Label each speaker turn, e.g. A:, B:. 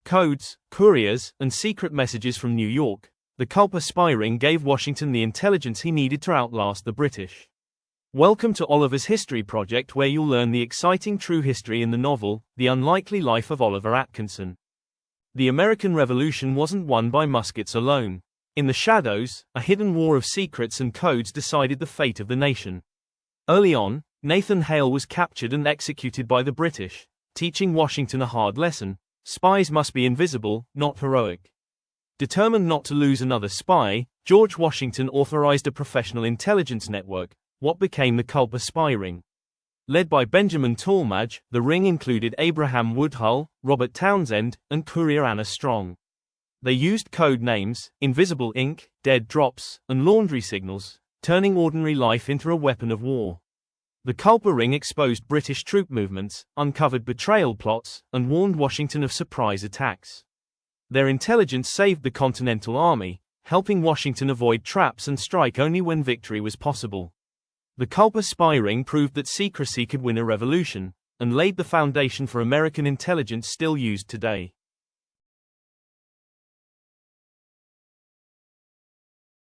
A: codes, couriers, and secret messages from New York, the Culper Spy Ring gave Washington the intelligence he needed to outlast the British. Welcome to Oliver's History Project, where you'll learn the exciting true history in the novel, The Unlikely Life of Oliver Atkinson. The American Revolution wasn't won by muskets alone. In the shadows, a hidden war of secrets and codes decided the fate of the nation. Early on, Nathan Hale was captured and executed by the British, teaching Washington a hard lesson: spies must be invisible, not heroic. Determined not to lose another spy, George Washington authorized a professional intelligence network, what became the Culper Spy Ring. Led by Benjamin Tallmadge, the ring included Abraham Woodhull, Robert Townsend, and courier Anna Strong. They used code names, invisible ink, dead drops, and laundry signals, turning ordinary life into a weapon of war. The Culper Ring exposed British troop movements, uncovered betrayal plots, and warned Washington of surprise attacks. Their intelligence saved the Continental Army, helping Washington avoid traps and strike only when victory was possible. The Culper Spy Ring proved that secrecy could win a revolution, and laid the foundation for American intelligence still used today.